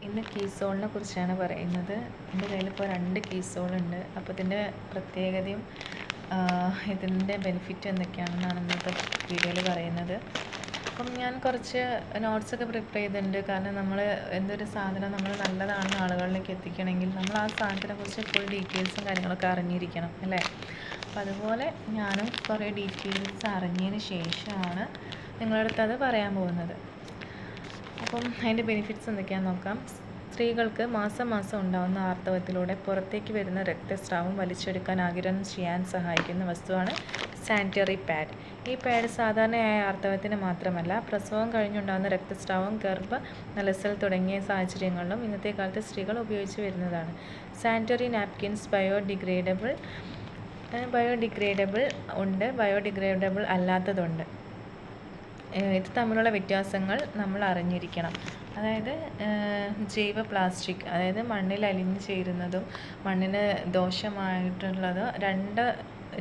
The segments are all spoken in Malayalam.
ഇന്ന് കീസോളിനെ കുറിച്ചാണ് പറയുന്നത്. എൻ്റെ കയ്യിലിപ്പോൾ 2 കീസോളുണ്ട്. അപ്പോൾ ഇതിൻ്റെ പ്രത്യേകതയും ഇതിൻ്റെ ബെനിഫിറ്റ് എന്തൊക്കെയാണെന്നാണ് ഇന്നത്തെ വീഡിയോയിൽ പറയുന്നത്. അപ്പം ഞാൻ കുറച്ച് നോട്ട്സൊക്കെ പ്രിപ്പയർ ചെയ്തിട്ടുണ്ട്. കാരണം നമ്മൾ എന്തൊരു സാധനം നമ്മൾ നല്ലതാണെന്ന് ആളുകളിലേക്ക് എത്തിക്കണമെങ്കിൽ നമ്മൾ ആ സാധനത്തിനെക്കുറിച്ച് ഫുൾ ഡീറ്റെയിൽസും കാര്യങ്ങളൊക്കെ അറിഞ്ഞിരിക്കണം അല്ലേ. അപ്പം അതുപോലെ ഞാനും കുറേ ഡീറ്റെയിൽസ് അറിഞ്ഞതിന് ശേഷമാണ് നിങ്ങളുടെ അടുത്ത് അത് പറയാൻ പോകുന്നത്. അപ്പം അതിൻ്റെ ബെനിഫിറ്റ്സ് എന്തൊക്കെയാണെന്ന് നോക്കാം. സ്ത്രീകൾക്ക് മാസം മാസം ഉണ്ടാകുന്ന ആർത്തവത്തിലൂടെ പുറത്തേക്ക് വരുന്ന രക്തസ്രാവം വലിച്ചെടുക്കാൻ ആഗിരണം ചെയ്യാൻ സഹായിക്കുന്ന വസ്തുവാണ് സാനിറ്ററി പാഡ്. ഈ പാഡ് സാധാരണയായ ആർത്തവത്തിന് മാത്രമല്ല, പ്രസവം കഴിഞ്ഞുണ്ടാകുന്ന രക്തസ്രാവം, നലസൽ തുടങ്ങിയ സാഹചര്യങ്ങളിലും ഇന്നത്തെ കാലത്ത് സ്ത്രീകൾ ഉപയോഗിച്ച് വരുന്നതാണ്. സാനിറ്ററി നാപ്കിൻസ് ബയോഡിഗ്രേഡബിൾ ഉണ്ട്, ബയോഡിഗ്രേഡബിൾ അല്ലാത്തതുണ്ട്. ഇത് തമ്മിലുള്ള വ്യത്യാസങ്ങൾ നമ്മൾ അറിഞ്ഞിരിക്കണം. അതായത് ജൈവ പ്ലാസ്റ്റിക്, അതായത് മണ്ണിൽ അലിഞ്ഞു ചേരുന്നതും മണ്ണിന് ദോഷമായിട്ടുള്ളതും 2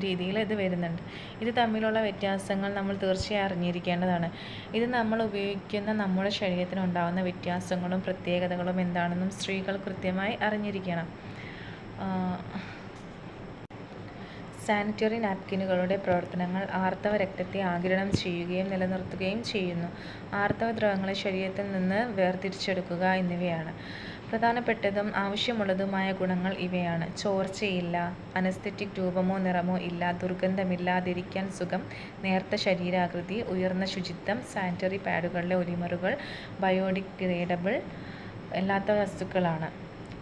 രീതിയിൽ ഇത് വരുന്നുണ്ട്. ഇത് തമ്മിലുള്ള വ്യത്യാസങ്ങൾ നമ്മൾ തീർച്ചയായും അറിഞ്ഞിരിക്കേണ്ടതാണ്. ഇത് നമ്മൾ ഉപയോഗിക്കുന്ന നമ്മുടെ ശരീരത്തിനുണ്ടാകുന്ന വ്യത്യാസങ്ങളും പ്രത്യേകതകളും എന്താണെന്നും സ്ത്രീകൾ കൃത്യമായി അറിഞ്ഞിരിക്കണം. സാനിറ്ററി നാപ്കിനുകളുടെ പ്രവർത്തനങ്ങൾ ആർത്തവ രക്തത്തെ ആഗിരണം ചെയ്യുകയും നിലനിർത്തുകയും ചെയ്യുന്നു. ആർത്തവ ദ്രവങ്ങളെ ശരീരത്തിൽ നിന്ന് വേർതിരിച്ചെടുക്കുക എന്നിവയാണ്. പ്രധാനപ്പെട്ടതും ആവശ്യമുള്ളതുമായ ഗുണങ്ങൾ ഇവയാണ്: ചോർച്ചയില്ല, അനസ്തെറ്റിക് രൂപമോ നിറമോ ഇല്ല, ദുർഗന്ധമില്ലാതിരിക്കാൻ സുഖം, നേർത്ത ശരീരാകൃതി, ഉയർന്ന ശുചിത്വം. സാനിറ്ററി പാഡുകളിലെ ഒലിമറുകൾ ബയോഡിഗ്രേഡബിൾ അല്ലാത്ത വസ്തുക്കളാണ്.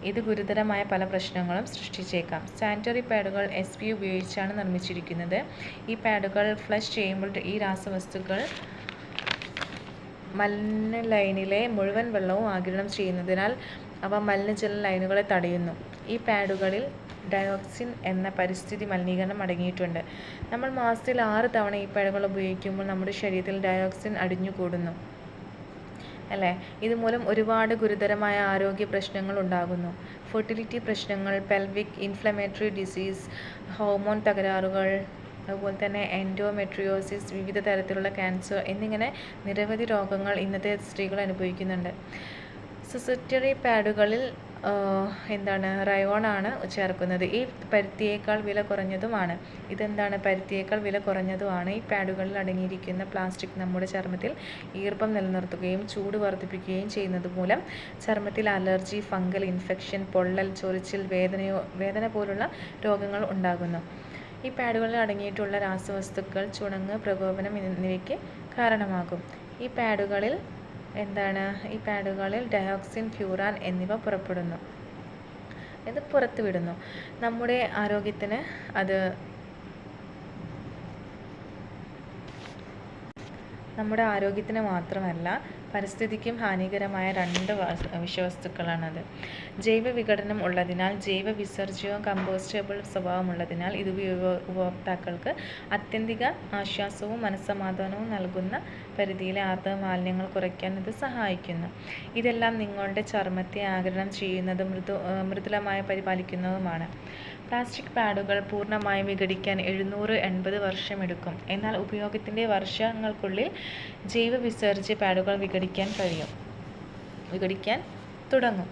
ഇത് ഗുരുതരമായ പല പ്രശ്നങ്ങളും സൃഷ്ടിച്ചേക്കാം. സാനിറ്ററി പാഡുകൾ SP ഉപയോഗിച്ചാണ് നിർമ്മിച്ചിരിക്കുന്നത്. ഈ പാഡുകൾ ഫ്ലഷ് ചെയ്യുമ്പോൾ ഈ രാസവസ്തുക്കൾ മലിനലൈനിലെ മുഴുവൻ വെള്ളവും ആഗിരണം ചെയ്യുന്നതിനാൽ അവ മലിനജല ലൈനുകളെ തടയുന്നു. ഈ പാഡുകളിൽ ഡയോക്സിൻ എന്ന പരിസ്ഥിതി മലിനീകരണം അടങ്ങിയിട്ടുണ്ട്. നമ്മൾ മാസത്തിൽ 6 തവണ ഈ പാഡുകൾ ഉപയോഗിക്കുമ്പോൾ നമ്മുടെ ശരീരത്തിൽ ഡയോക്സിൻ അടിഞ്ഞുകൂടുന്നു അല്ലേ. ഇതുമൂലം ഒരുപാട് ഗുരുതരമായ ആരോഗ്യ പ്രശ്നങ്ങൾ ഉണ്ടാകുന്നു. ഫെർട്ടിലിറ്റി പ്രശ്നങ്ങൾ, പെൽവിക് ഇൻഫ്ലമേറ്ററി ഡിസീസ്, ഹോർമോൺ തകരാറുകൾ, അതുപോലെ തന്നെ എൻഡോമെട്രിയോസിസ്, വിവിധ തരത്തിലുള്ള ക്യാൻസർ എന്നിങ്ങനെ നിരവധി രോഗങ്ങൾ ഇന്നത്തെ സ്ത്രീകൾ അനുഭവിക്കുന്നുണ്ട്. സാനിറ്ററി പാഡുകളിൽ റയോൺ ആണ് ചേർക്കുന്നത്. ഈ പരുത്തിയേക്കാൾ വില കുറഞ്ഞതുമാണ്. പരുത്തിയേക്കാൾ വില കുറഞ്ഞതുമാണ്. ഈ പാഡുകളിൽ അടങ്ങിയിരിക്കുന്ന പ്ലാസ്റ്റിക് നമ്മുടെ ചർമ്മത്തിൽ ഈർപ്പം നിലനിർത്തുകയും ചൂട് വർദ്ധിപ്പിക്കുകയും ചെയ്യുന്നത് മൂലം ചർമ്മത്തിൽ അലർജി, ഫംഗൽ ഇൻഫെക്ഷൻ, പൊള്ളൽ, ചൊറിച്ചിൽ, വേദന പോലുള്ള രോഗങ്ങൾ ഉണ്ടാകുന്നു. ഈ പാഡുകളിൽ അടങ്ങിയിട്ടുള്ള രാസവസ്തുക്കൾ ചുണങ്ങ്, പ്രകോപനം എന്നിവയ്ക്ക് കാരണമാകും. ഈ പാഡുകളിൽ ഡയോക്സിൻ, ഫ്യൂറാൻ എന്നിവ പുറത്തുവിടുന്നു. നമ്മുടെ ആരോഗ്യത്തിന് മാത്രമല്ല, പരിസ്ഥിതിക്കും ഹാനികരമായ 2 വിഷവസ്തുക്കളാണത്. ജൈവ വിഘടനം ഉള്ളതിനാൽ, ജൈവ വിസർജ്യവും കമ്പോസ്റ്റബിൾ സ്വഭാവമുള്ളതിനാൽ ഇത് ഉപഭോക്താക്കൾക്ക് ആത്യന്തിക ആശ്വാസവും മനസ്സമാധാനവും നൽകുന്ന പരിധിയിലെ ആർത്തവ മാലിന്യങ്ങൾ കുറയ്ക്കാൻ ഇത് സഹായിക്കുന്നു. ഇതെല്ലാം നിങ്ങളുടെ ചർമ്മത്തെ ആഗിരണം ചെയ്യുന്നതും മൃദുലമായി പരിപാലിക്കുന്നതുമാണ്. പ്ലാസ്റ്റിക് പാഡുകൾ പൂർണ്ണമായും വിഘടിക്കാൻ 780 വർഷമെടുക്കും. എന്നാൽ ഉപയോഗത്തിൻ്റെ വർഷങ്ങൾക്കുള്ളിൽ ജൈവ വിസർജ്യ പാഡുകൾ വിഘടിക്കാൻ തുടങ്ങും.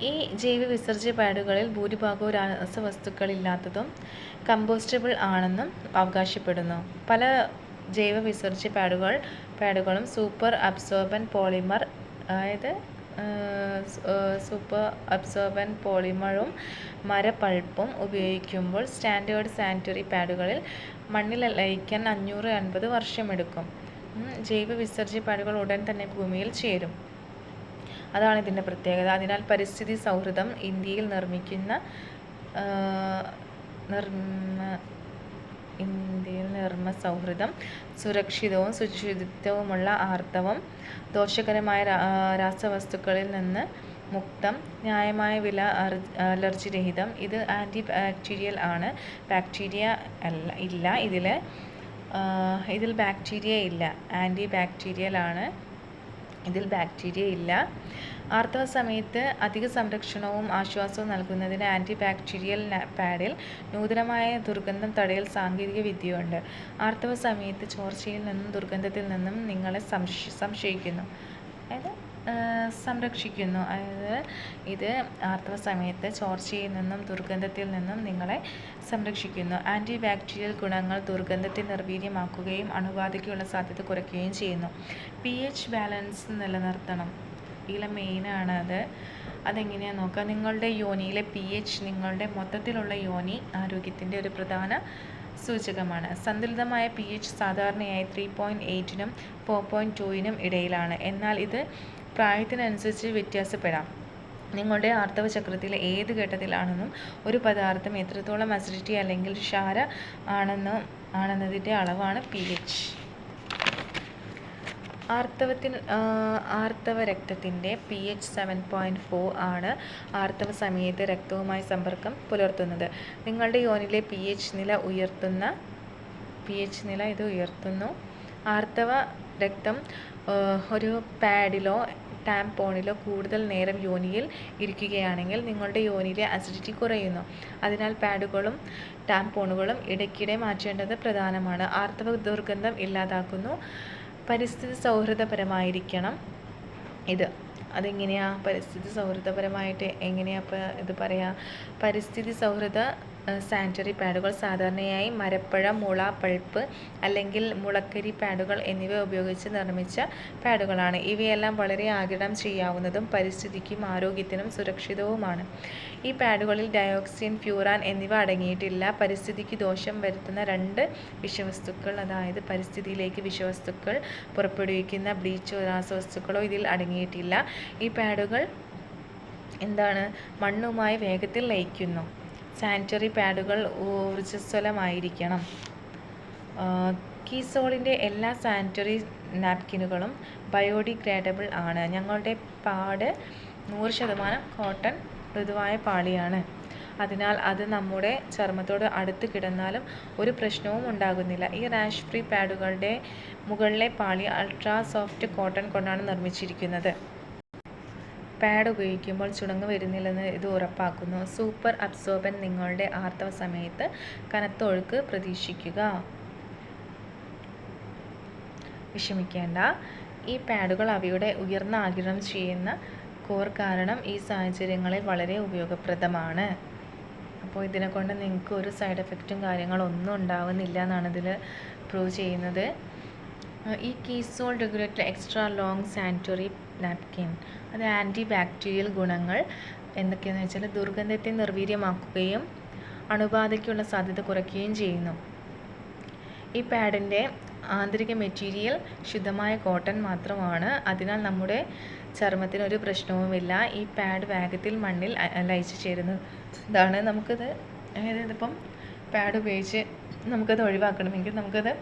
ഈ ജൈവ വിസർജ്യ പാഡുകളിൽ ഭൂരിഭാഗവും രാസവസ്തുക്കളില്ലാത്തതും കമ്പോസ്റ്റബിൾ ആണെന്നും അവകാശപ്പെടുന്നു. പല ജൈവ വിസർജ്യ പാഡുകളും സൂപ്പർ അബ്സോർബന്റ് പോളിമറും മരപ്പൾപ്പും ഉപയോഗിക്കുമ്പോൾ സ്റ്റാൻഡേർഡ് സാനിറ്ററി പാഡുകളിൽ മണ്ണിൽ ലയിക്കാൻ 580 വർഷമെടുക്കും. ജൈവ വിസർജ്യ പാഡുകൾ ഉടൻ തന്നെ ഭൂമിയിൽ ചേരും. അതാണ് ഇതിൻ്റെ പ്രത്യേകത. അതിനാൽ പരിസ്ഥിതി സൗഹൃദം, ഇന്ത്യയിൽ നിർമ്മ സൗഹൃദം, സുരക്ഷിതവും ശുചിത്വവുമുള്ള ആർത്തവം, ദോഷകരമായ രാസവസ്തുക്കളിൽ നിന്ന് മുക്തം, ന്യായമായ വില, അലർജി രഹിതം. ഇത് ആൻറ്റി ബാക്ടീരിയൽ ആണ്. ഇതിൽ ബാക്ടീരിയ ഇല്ല. ആൻറ്റി ബാക്ടീരിയൽ ആണ്. ഇതിൽ ബാക്ടീരിയ ഇല്ല. ആർത്തവ സമയത്ത് അധിക സംരക്ഷണവും ആശ്വാസവും നൽകുന്നതിന് ആൻറ്റി ബാക്ടീരിയൽ പാഡിൽ നൂതനമായ ദുർഗന്ധം തടയൽ സാങ്കേതിക വിദ്യയുണ്ട്. ആർത്തവ സമയത്ത് ചോർച്ചയിൽ നിന്നും ദുർഗന്ധത്തിൽ നിന്നും നിങ്ങളെ സംശയിക്കുന്നു. അതായത് സംരക്ഷിക്കുന്നു. അതായത് ഇത് ആർത്തവ സമയത്ത് ചോർച്ചയിൽ നിന്നും ദുർഗന്ധത്തിൽ നിന്നും നിങ്ങളെ സംരക്ഷിക്കുന്നു. ആൻറ്റി ബാക്ടീരിയൽ ഗുണങ്ങൾ ദുർഗന്ധത്തെ നിർവീര്യമാക്കുകയും അണുബാധയ്ക്കുള്ള സാധ്യത കുറയ്ക്കുകയും ചെയ്യുന്നു. pH ബാലൻസ് നിലനിർത്തണം. ഇതിലെ മെയിനാണ് അത്. അതെങ്ങനെയാണെന്ന് നോക്കാം. നിങ്ങളുടെ യോനിയിലെ pH നിങ്ങളുടെ മൊത്തത്തിലുള്ള യോനി ആരോഗ്യത്തിൻ്റെ ഒരു പ്രധാന സൂചകമാണ്. സന്തുലിതമായ pH സാധാരണയായി 3.8-നും 4.2-നും ഇടയിലാണ്. എന്നാൽ ഇത് പ്രായത്തിനനുസരിച്ച് വ്യത്യാസപ്പെടാം. നിങ്ങളുടെ ആർത്തവ ചക്രത്തിലെ ഏത് ഘട്ടത്തിലാണെന്നും ഒരു പദാർത്ഥം എത്രത്തോളം അസിഡിറ്റി അല്ലെങ്കിൽ ക്ഷാര ആണെന്നതിൻ്റെ അളവാണ് pH. ആർത്തവ രക്തത്തിൻ്റെ pH 7.4 ആണ് ആർത്തവ സമയത്ത് രക്തവുമായി സമ്പർക്കം പുലർത്തുന്നത്. നിങ്ങളുടെ യോനിലെ pH നില ഇത് ഉയർത്തുന്നു. ആർത്തവ രക്തം ഒരു പാഡിലോ ടാംപോണിലോ കൂടുതൽ നേരം യോനിയിൽ ഇരിക്കുകയാണെങ്കിൽ നിങ്ങളുടെ യോനിയിലെ അസിഡിറ്റി കുറയുന്നു. അതിനാൽ പാഡുകളും ടാംപോണുകളും ഇടയ്ക്കിടെ മാറ്റേണ്ടത് പ്രധാനമാണ്. ആർത്തവ ദുർഗന്ധം ഇല്ലാതാക്കുന്നു. പരിസ്ഥിതി സൗഹൃദപരമായിരിക്കണം ഇത്. അതെങ്ങനെയാണ് പരിസ്ഥിതി സൗഹൃദപരമായിട്ട് എങ്ങനെയാണ് ഇത് പറയുക? പരിസ്ഥിതി സൗഹൃദ സാനിറ്ററി പാഡുകൾ സാധാരണയായി മരപ്പഴ, മുള, പൾപ്പ് അല്ലെങ്കിൽ മുളക്കരി പാഡുകൾ എന്നിവ ഉപയോഗിച്ച് നിർമ്മിച്ച പാഡുകളാണ്. ഇവയെല്ലാം വളരെ ആഗിരണം ചെയ്യാവുന്നതും പരിസ്ഥിതിക്കും ആരോഗ്യത്തിനും സുരക്ഷിതവുമാണ്. ഈ പാഡുകളിൽ ഡയോക്സിൻ, ഫ്യൂറാൻ എന്നിവ അടങ്ങിയിട്ടില്ല. പരിസ്ഥിതിക്ക് ദോഷം വരുത്തുന്ന 2 വിഷവസ്തുക്കൾ, അതായത് പരിസ്ഥിതിയിലേക്ക് വിഷവസ്തുക്കൾ പുറപ്പെടുവിക്കുന്ന ബ്ലീച്ചോ രാസവസ്തുക്കളോ ഇതിൽ അടങ്ങിയിട്ടില്ല. ഈ പാഡുകൾ മണ്ണുമായി വേഗത്തിൽ ലയിക്കുന്നു. സാനിറ്ററി പാഡുകൾ ഊർജ്ജസ്വലമായിരിക്കണം. കീസോളിൻ്റെ എല്ലാ സാനിറ്ററി നാപ്കിനുകളും ബയോഡിഗ്രേഡബിൾ ആണ്. ഞങ്ങളുടെ പാഡ് 100% കോട്ടൺ മൃദുവായ പാളിയാണ്. അതിനാൽ അത് നമ്മുടെ ചർമ്മത്തോട് അടുത്ത് കിടന്നാലും ഒരു പ്രശ്നവും ഉണ്ടാകുന്നില്ല. ഈ റാഷ് ഫ്രീ പാഡുകളുടെ മുകളിലെ പാളി അൾട്രാ സോഫ്റ്റ് കോട്ടൺ കൊണ്ടാണ് നിർമ്മിച്ചിരിക്കുന്നത്. പാഡ് ഉപയോഗിക്കുമ്പോൾ ചുണങ്ങ് വരുന്നില്ലെന്ന് ഇത് ഉറപ്പാക്കുന്നു. Super absorbent. നിങ്ങളുടെ ആർത്തവ സമയത്ത് കനത്ത ഒഴുക്ക് പ്രതീക്ഷിക്കുക. വിഷമിക്കേണ്ട. ഈ പാഡുകൾ അവയുടെ ഉയർന്ന ആഗിരണം ചെയ്യുന്ന കോർ കാരണം ഈ സാഹചര്യങ്ങളിൽ വളരെ ഉപയോഗപ്രദമാണ്. അപ്പോൾ ഇതിനെക്കൊണ്ട് നിങ്ങൾക്ക് ഒരു സൈഡ് എഫക്റ്റും കാര്യങ്ങളൊന്നും ഉണ്ടാവുന്നില്ല എന്നാണ് ഇതിൽ പ്രൂവ് ചെയ്യുന്നത്. ഈ കീസോൾ regulator extra long sanitary napkin അത് ആൻറ്റി ബാക്ടീരിയൽ ഗുണങ്ങൾ എന്തൊക്കെയാണെന്ന് വെച്ചാൽ ദുർഗന്ധത്തെ നിർവീര്യമാക്കുകയും അണുബാധയ്ക്കുള്ള സാധ്യത കുറയ്ക്കുകയും ചെയ്യുന്നു. ഈ പാഡിൻ്റെ ആന്തരിക മെറ്റീരിയൽ ശുദ്ധമായ കോട്ടൺ മാത്രമാണ്. അതിനാൽ നമ്മുടെ ചർമ്മത്തിന് ഒരു പ്രശ്നവുമില്ല. ഈ പാഡ് വേഗത്തിൽ മണ്ണിൽ ലയിച്ചു ചേരുന്നതാണ്. നമുക്കത് അതായത് ഇതിപ്പം പാഡ് ഉപയോഗിച്ച് നമുക്കത് ഒഴിവാക്കണമെങ്കിൽ നമുക്കത്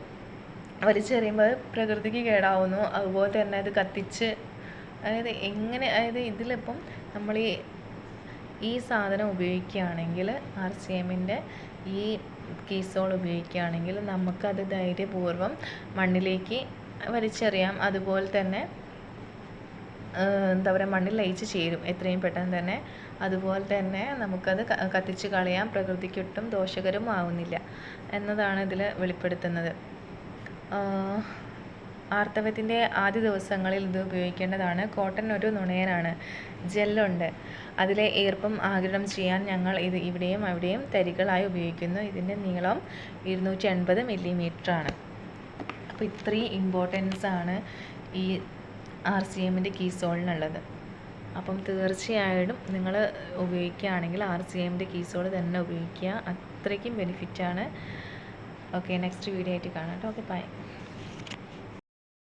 വലിച്ചെറിയുമ്പോൾ പ്രകൃതിക്ക് കേടാവുന്നു. അതുപോലെ തന്നെ അത് കത്തിച്ച് അതായത് ഇതിലിപ്പം നമ്മൾ ഈ സാധനം ഉപയോഗിക്കുകയാണെങ്കിൽ RCMൻ്റെ ഈ കീസോൾ ഉപയോഗിക്കുകയാണെങ്കിൽ നമുക്കത് ധൈര്യപൂർവ്വം മണ്ണിലേക്ക് വലിച്ചെറിയാം. അതുപോലെ തന്നെ മണ്ണിൽ ലയിച്ച് ചേരും എത്രയും പെട്ടെന്ന് തന്നെ. അതുപോലെ തന്നെ നമുക്കത് കത്തിച്ച് കളയാം. പ്രകൃതിക്കൊട്ടും ദോഷകരം ആവുന്നില്ല എന്നതാണ് ഇതിൽ വെളിപ്പെടുത്തുന്നത്. ആർത്തവത്തിൻ്റെ ആദ്യ ദിവസങ്ങളിൽ ഇത് ഉപയോഗിക്കേണ്ടതാണ്. കോട്ടൺ ഒരു നുണയനാണ്. ജെല്ലുണ്ട്. അതിലെ ഈർപ്പം ആഗിരണം ചെയ്യാൻ ഞങ്ങൾ ഇത് ഇവിടെയും അവിടെയും തരികളായി ഉപയോഗിക്കുന്നു. ഇതിൻ്റെ നീളം 280 മില്ലിമീറ്ററാണ്. അപ്പോൾ ഇത്രയും ഇമ്പോർട്ടൻസ് ആണ് ഈ RCMൻ്റെ കീസോളിനുള്ളത്. അപ്പം തീർച്ചയായിട്ടും നിങ്ങൾ ഉപയോഗിക്കുകയാണെങ്കിൽ RCMൻ്റെ കീസോൾ തന്നെ ഉപയോഗിക്കുക. അത്രയ്ക്കും ബെനിഫിറ്റാണ്. ഓക്കെ, നെക്സ്റ്റ് വീഡിയോ ആയിട്ട് കാണാം കേട്ടോ. Okay, by.